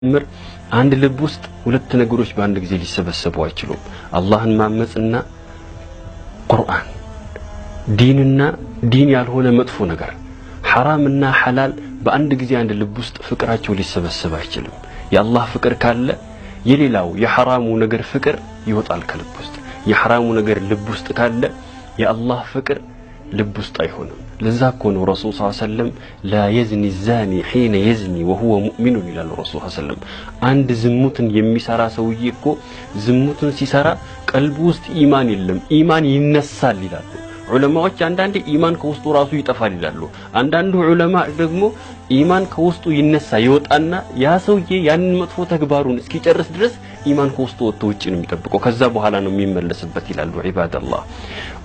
ምር አንድ ልብ ውስጥ ሁለት ነገሮች በአንድ ጊዜ ሊሰበሰቡ አይችሉም። አላህን ማመጽና ቁርአን፣ ዲንና ዲን ያልሆነ መጥፎ ነገር፣ ሐራምና ሐላል በአንድ ጊዜ አንድ ልብ ውስጥ ፍቅራቸው ሊሰበሰብ አይችልም። የአላህ ፍቅር ካለ የሌላው የሐራሙ ነገር ፍቅር ይወጣል ከልብ ውስጥ። የሐራሙ ነገር ልብ ውስጥ ካለ የአላህ ፍቅር ልብ ውስጥ አይሆንም። ለዛ እኮ ነው ረሱል ሰለላሁ ዐለይሂ ወሰለም ላ የዝኒ ዛኒ ሒነ የዝኒ ወሁወ ሙእሚኑን ይላሉ ረሱል ሰለላሁ ዐለይሂ ወሰለም። አንድ ዝሙትን የሚሰራ ሰውዬ እኮ ዝሙትን ሲሰራ ቀልቡ ውስጥ ኢማን የለም፣ ኢማን ይነሳል ይላሉ ዑለማዎች። አንዳንዴ ኢማን ከውስጡ ራሱ ይጠፋል ይላሉ። አንዳንዱ ዑለማ ደግሞ ኢማን ከውስጡ ይነሳ ይወጣና ያ ሰውዬ ያንን መጥፎ ተግባሩን እስኪጨርስ ድረስ ኢማን ከውስጡ ወጥቶ ውጪ ነው የሚጠብቀው፣ ከዛ በኋላ ነው የሚመለስበት ይላሉ ዒባደላህ።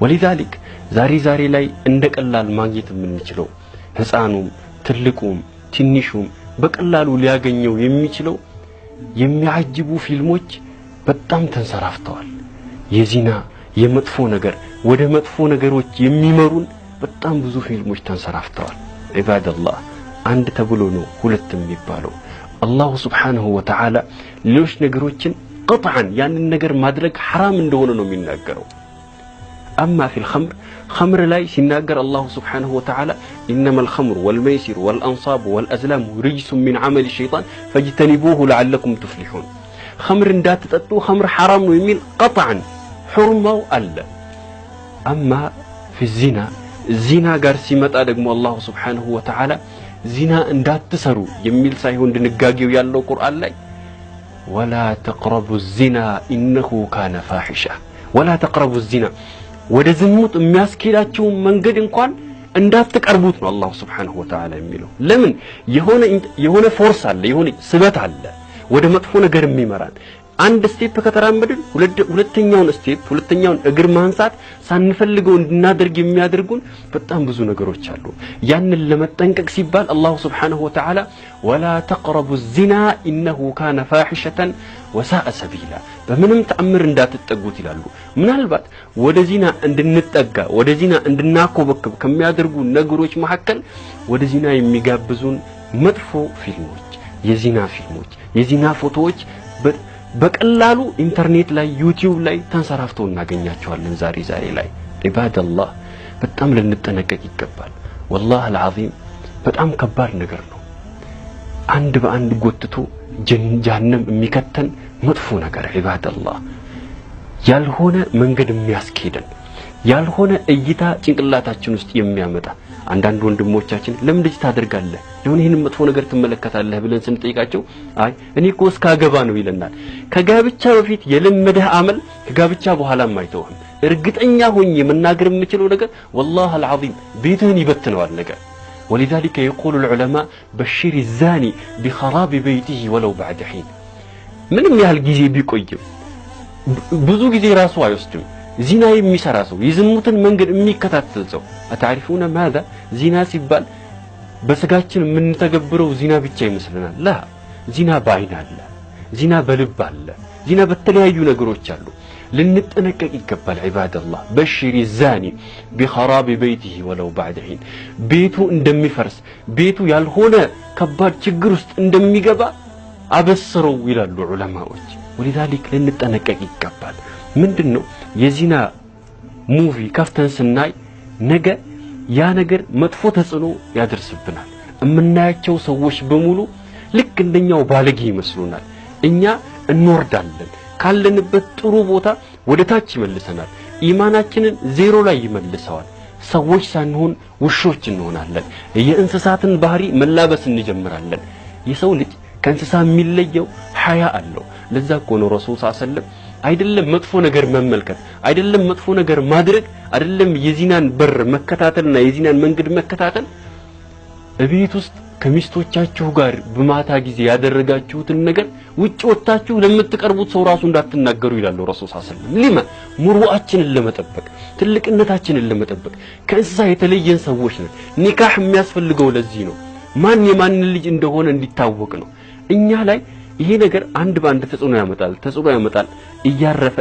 ወሊዛሊክ ዛሬ ላይ እንደ ቀላል ማግኘት የምንችለው ህፃኑም ትልቁም ትንሹም በቀላሉ ሊያገኘው የሚችለው የሚያጅቡ ፊልሞች በጣም ተንሰራፍተዋል። የዚና የመጥፎ ነገር ወደ መጥፎ ነገሮች የሚመሩን በጣም ብዙ ፊልሞች ተንሰራፍተዋል። ዒባደላህ አንድ ተብሎ ነው ሁለት የሚባለው። አላሁ ሱብሓነሁ ወተዓላ ሌሎች ነገሮችን ቀጥዓን ያንን ነገር ማድረግ ሐራም እንደሆነ ነው የሚናገረው። አማ ፊል ኸምር ላይ ሲናገር አላሁ ሱብሓነሁ ወተዓላ ኢነመል ኸምሩ ወልመይሲሩ ወልአንሳቡ ወልአዝላሙ ሪጅሱን ሚን ዐመሊ ሸይጣን ፈጅተኒቡሁ ለዐለኩም ቱፍሊሑን። ኸምር እንዳትጠጡ ኸምር ሐራም ነው የሚል ቀጥዓን ሑርማው አለ። አማ ፊዚና ዚና ጋር ሲመጣ ደግሞ አላሁ ሱብሓነሁ ወተዓላ ዚና እንዳትሰሩ የሚል ሳይሆን ድንጋጌው ያለው ቁርአን ላይ ወላ ተቅረቡ ዚና ኢነሁ ካነ ፋሒሻ። ወላ ተቅረቡ ዚና ወደ ዝሙት የሚያስኬዳቸው መንገድ እንኳን እንዳትቀርቡት ነው አላሁ ሱብሓነሁ ወተዓላ የሚለው። ለምን? የሆነ ፎርስ አለ፣ የሆነ ስበት አለ ወደ መጥፎ ነገር የሚመራን። አንድ ስቴፕ ከተራመድን ሁለተኛውን እግር ማንሳት ሳንፈልገው እንድናደርግ የሚያደርጉን በጣም ብዙ ነገሮች አሉ። ያንን ለመጠንቀቅ ሲባል አላሁ ሱብሓነሁ ወተዓላ ወላ ተቅረቡ ዚና ኢነሁ ካነ ፋሒሸተን ወሳአ ሰቢላ፣ በምንም ተአምር እንዳትጠጉት ይላሉ። ምናልባት ወደ ዚና እንድንጠጋ ወደ ዚና እንድናኮበክብ ከሚያደርጉ ነገሮች መካከል ወደ ዚና የሚጋብዙን መጥፎ ፊልሞች፣ የዚና ፎቶዎች በቀላሉ ኢንተርኔት ላይ ዩቲዩብ ላይ ተንሰራፍተው እናገኛቸዋለን። ዛሬ ላይ ዒባደላህ በጣም ልንጠነቀቅ ይገባል። ወላሂ አልዓዚም በጣም ከባድ ነገር ነው። አንድ በአንድ ጎትቶ ጀሃነም የሚከተን መጥፎ ነገር ዒባደላህ፣ ያልሆነ መንገድ የሚያስኬደን ያልሆነ እይታ ጭንቅላታችን ውስጥ የሚያመጣ። አንዳንድ ወንድሞቻችን ለምን ልጅ ታደርጋለህ ለምን ይሄን መጥፎ ነገር ትመለከታለህ ብለን ስንጠይቃቸው አይ እኔ እኮ እስካገባ ነው ይለናል። ከጋብቻ በፊት የለመደህ አመል ከጋብቻ በኋላም አይተውህም። እርግጠኛ ሆኜ መናገር የምችለው ነገር ወላሂ አልዓዚም ቤትህን ይበትነዋል ነገር። ولذلك يقول العلماء بشر الزاني بخراب بيته ولو بعد حين። ምንም ያህል ጊዜ ቢቆይም ብዙ ጊዜ ራሱ አይወስድም ዚና የሚሰራ ሰው የዝሙትን መንገድ የሚከታተል ሰው። አታሪፉነ ማዛ ዚና ሲባል በስጋችን የምንተገብረው ዚና ብቻ ይመስለናል። ላ ዚና በአይን አለ፣ ዚና በልብ አለ፣ ዚና በተለያዩ ነገሮች አሉ። ልንጠነቀቅ ይገባል ዒባደላህ። በሽሪ ዛኒ ቢኸራቢ በይቲሂ ወለው ባዕደ ሒን፣ ቤቱ እንደሚፈርስ ቤቱ ያልሆነ ከባድ ችግር ውስጥ እንደሚገባ አበስረው ይላሉ ዑለማዎች። ወሊዛሊክ ልንጠነቀቅ ይገባል። ምንድነው የዚና ሙቪ ከፍተን ስናይ ነገ ያ ነገር መጥፎ ተጽዕኖ ያደርስብናል። የምናያቸው ሰዎች በሙሉ ልክ እንደኛው ባለጌ ይመስሉናል። እኛ እንወርዳለን፣ ካለንበት ጥሩ ቦታ ወደ ታች ይመልሰናል። ኢማናችንን ዜሮ ላይ ይመልሰዋል። ሰዎች ሳንሆን ውሾች እንሆናለን። የእንስሳትን ባህሪ መላበስ እንጀምራለን። የሰው ልጅ ከእንስሳ የሚለየው ሐያ አለው። ለዛ እኮ ነው ረሱል ሰለላሁ ዐለይሂ ወሰለም አይደለም መጥፎ ነገር መመልከት፣ አይደለም መጥፎ ነገር ማድረግ፣ አይደለም የዚናን በር መከታተልና የዚናን መንገድ መከታተል፣ እቤት ውስጥ ከሚስቶቻችሁ ጋር በማታ ጊዜ ያደረጋችሁትን ነገር ውጭ ወጣችሁ ለምትቀርቡት ሰው ራሱ እንዳትናገሩ ይላሉ ረሱል ሰለላሁ ዐለይሂ ወሰለም። ለምን? ሙሩአችንን ለመጠበቅ ትልቅነታችንን ለመጠበቅ። ከእንስሳ የተለየን ሰዎች ነን። ኒካህ የሚያስፈልገው ለዚህ ነው። ማን የማን ልጅ እንደሆነ እንዲታወቅ ነው። እኛ ላይ ይሄ ነገር አንድ ባንድ ተጽዕኖ ያመጣል።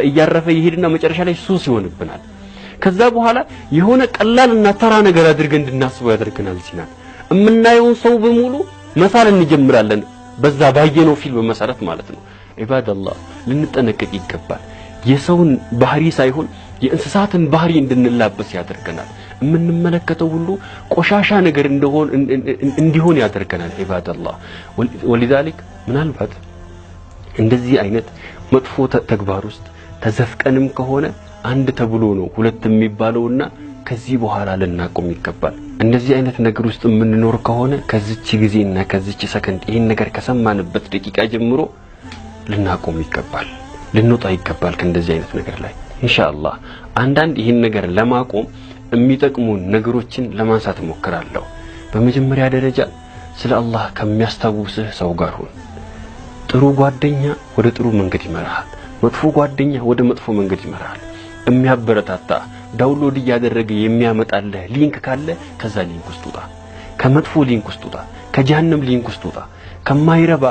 እያረፈ ይሄድና መጨረሻ ላይ ሱስ ይሆንብናል። ከዛ በኋላ የሆነ ቀላልና ተራ ነገር አድርገን እንድናስበው ያደርገናል። ዚና የምናየውን ሰው በሙሉ መሳል እንጀምራለን። በዛ ባየነው ፊልም መሰረት ማለት ነው። ዒባደላህ ልንጠነቀቅ ይገባል። የሰውን ባህሪ ሳይሆን የእንስሳትን ባህሪ እንድንላበስ ያደርገናል። የምንመለከተው ሁሉ ቆሻሻ ነገር እንዲሆን ያደርገናል። ዒባደላህ ወሊዛሊክ ምናልባት እንደዚህ አይነት መጥፎ ተግባር ውስጥ ተዘፍቀንም ከሆነ አንድ ተብሎ ነው ሁለት የሚባለውና ከዚህ በኋላ ልናቆም ይገባል። እንደዚህ አይነት ነገር ውስጥ የምንኖር ከሆነ ከዚች ጊዜና ከዚች ሰከንድ ይሄን ነገር ከሰማንበት ደቂቃ ጀምሮ ልናቆም ይገባል፣ ልንወጣ ይገባል ከእንደዚህ አይነት ነገር ላይ ኢንሻአላህ። አንዳንድ ይሄን ነገር ለማቆም የሚጠቅሙ ነገሮችን ለማንሳት እሞክራለሁ። በመጀመሪያ ደረጃ ስለ አላህ ከሚያስታውስህ ሰው ጋር ሁን። ጥሩ ጓደኛ ወደ ጥሩ መንገድ ይመራሃል፣ መጥፎ ጓደኛ ወደ መጥፎ መንገድ ይመራሃል። የሚያበረታታ ዳውንሎድ እያደረገ የሚያመጣልህ ሊንክ ካለ ከዛ ሊንክ ውስጥ ውጣ፣ ከመጥፎ ሊንክ ውስጥ ውጣ፣ ከጀሃነም ሊንክ ውስጥ ውጣ። ከማይረባ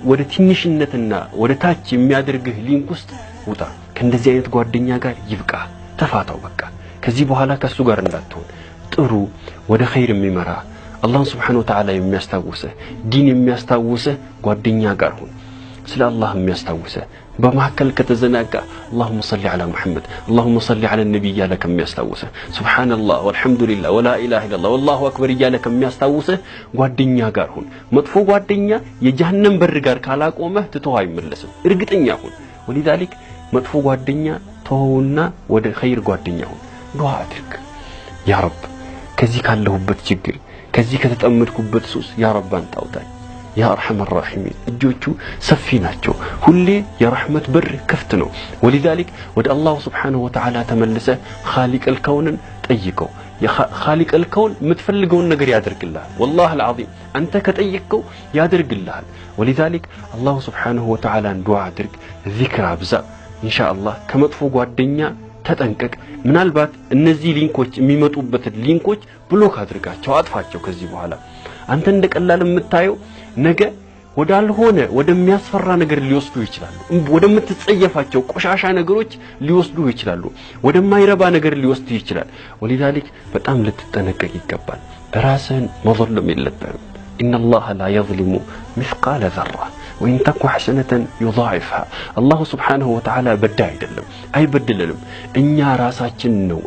ወደ ትንሽነትና ወደ ታች የሚያደርግህ ሊንክ ውስጥ ውጣ። ከእንደዚህ አይነት ጓደኛ ጋር ይብቃ፣ ተፋታው በቃ። ከዚህ በኋላ ከሱ ጋር እንዳትሆን። ጥሩ ወደ ኸይር የሚመራ አላህን ሱብሓነሁ ወተዓላ የሚያስታውስህ ዲን የሚያስታውስህ ጓደኛ ጋር ሁን። ስለ አላህ የሚያስታውስህ በመሐከል ከተዘናጋ اللهم صل على محمد اللهم صل على النبي እያለ ከሚያስታውስህ ሱብሃንአላህ ወልሐምዱሊላህ ወላ ኢላሃ ኢላላህ ወላሁ አክበር እያለ ከሚያስታውስህ ጓደኛ ጋር ሁን። መጥፎ ጓደኛ የጀሃነም በር ጋር ካላቆመህ ትተው አይመለስም፣ እርግጠኛ ሁን። ወሊዛሊክ መጥፎ ጓደኛ ተውና ወደ ኸይር ጓደኛ ሁን። ዱዓ አድርግ፣ ያ ረብ ከዚህ ካለሁበት ችግር ከዚህ ከተጠመድኩበት ሱስ ያ ረብ አንተ አውጣኝ ያ አርሐም الراحمين። እጆቹ ሰፊ ናቸው፣ ሁሌ የረህመት በር ክፍት ነው። ወሊዛሊክ ወደ አላህ ሱብሓነሁ ወተዓላ ተመልሰ ኻሊቅ الكون ጠይቀው። የኻሊቅ الكون የምትፈልገውን ነገር ያደርግልሃል። ወላሂ العظيم አንተ ከጠየቅከው ያደርግልሃል። ወሊዛሊክ አላህ ሱብሓነሁ ወተዓላን ዱዓ አድርግ፣ ዚክር አብዛ። ኢንሻአላህ ከመጥፎ ጓደኛ ተጠንቀቅ። ምናልባት እነዚህ ሊንኮች የሚመጡበት ሊንኮች ብሎክ አድርጋቸው፣ አጥፋቸው። ከዚህ በኋላ አንተ እንደቀላል የምታየው ነገ ወዳልሆነ ወደሚያስፈራ ነገር ሊወስዱ ይችላሉ። ወደምትጸየፋቸው ቆሻሻ ነገሮች ሊወስዱ ይችላሉ። ወደማይረባ ነገር ሊወስዱ ይችላል። ወሊዛሊክ በጣም ልትጠነቀቅ ይገባል። ራስህን መظلም የለብህም። ኢነላህ ላ የظلሙ مثقال ذرة وإن تك حسنة يضاعفها። الله سبحانه وتعالى በዳይ አይደለም፣ አይበድልንም። እኛ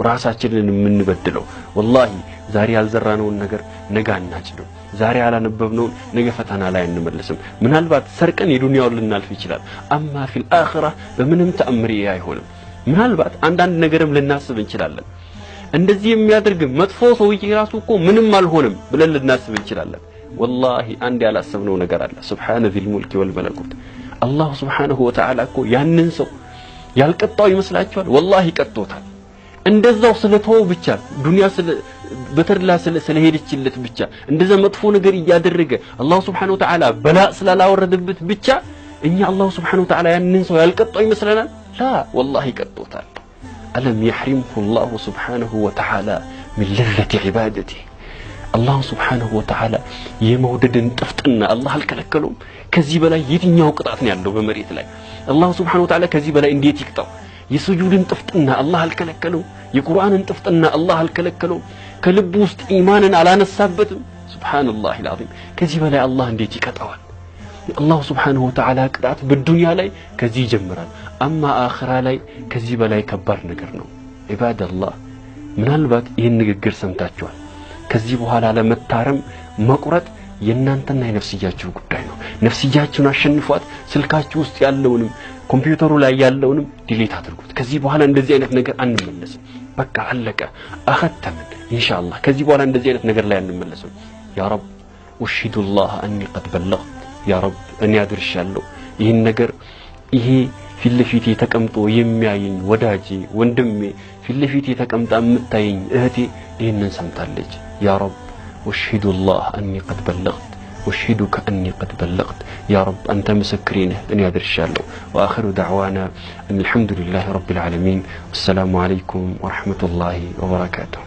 ራሳችንን የምንበድለው። ወላሂ ዛሬ ያልዘራነውን ነገር ነገ አናጭድም። ዛሬ ያላነበብነውን ነገ ፈተና ላይ እንመለስም። ምናልባት ሰርቀን የዱንያውን ልናልፍ ይችላል። አማ ፊል አኺራ በምንም ተአምር አይሆንም። ምናልባት አንዳንድ ነገርም ልናስብ እንችላለን። እንደዚህ የሚያደርግ መጥፎ ሰውዬ ራሱ እኮ ምንም አልሆንም ብለን ልናስብ እንችላለን። ወላሂ አንድ ያላሰብነው ነገር አለ። ሱብሓነ ዚል ሙልክ ወል መለኩት። አላህ ሱብሓነሁ ወተዓላ እኮ ያንን ሰው ያልቀጣው ይመስላችኋል? ወላሂ ቀጥቶታል። እንደዛው ስለተወው ብቻ ዱንያ በተድላ ስለሄደችለት ብቻ እንደዛ መጥፎ ነገር እያደረገ አላህ ሱብሓነሁ ወተዓላ በላ ስላላወረደበት ብቻ እኛ አላህ ሱብሓነሁ ወተዓላ ያንን ሰው ያልቀጣው ይመስለናል? ላ ወላሂ ቀጥቶታል። አለም يحرمه الله سبحانه وتعالى من لذة عبادته። አላህ ሱብሓነሁ ወተዓላ የመውደድን ጥፍጥና አላህ አልከለከለውም። ከዚህ በላይ የትኛው ቅጣት ነው ያለው በመሬት ላይ? አላህ ሱብሓነሁ ወተዓላ ከዚህ በላይ እንዴት ይቅጣው? የሱጁድን ጥፍጥና አላህ አልከለከለው። የቁርአንን ጥፍጥና አላህ አልከለከለው። ከልብ ውስጥ ኢማንን አላነሳበትም። ሱብሃንአላህ العظيم ከዚህ በላይ አላህ እንዴት ይቀጣዋል? አላህ ሱብሓነሁ ወተዓላ ቅጣት በዱንያ ላይ ከዚህ ይጀምራል። አማ አኺራ ላይ ከዚህ በላይ ከባድ ነገር ነው። ዒባደላህ ምናልባት ይህን ንግግር ሰምታችኋል። ከዚህ በኋላ ለመታረም መቁረጥ የእናንተና የነፍስያችሁ ጉዳይ ነው። ነፍስያችሁን አሸንፏት። ስልካችሁ ውስጥ ያለውንም ኮምፒውተሩ ላይ ያለውንም ዲሊት አድርጉት። ከዚህ በኋላ እንደዚህ አይነት ነገር አንመለስም። በቃ አለቀ፣ አኸተምን ኢንሻአላህ። ከዚህ በኋላ እንደዚህ አይነት ነገር ላይ አንመለስም። ያ ረብ ወሽሂዱላህ አኒ ቀድ በለግት። ያ ረብ እኔ አድርሻለሁ ይህን ነገር። ይሄ ፊት ለፊቴ ተቀምጦ የሚያየኝ ወዳጄ ወንድሜ፣ ፊት ለፊቴ ተቀምጣ የምታየኝ እህቴ ይህንን ሰምታለች። ያ ረብ ወሽሂዱላህ አኒ ቀድ በለግት واشهدك أني قد بلغت. يا رب أنت مسكرين أن يدرش الله. وآخر دعوانا أن الحمد لله رب العالمين. والسلام عليكم ورحمة الله وبركاته.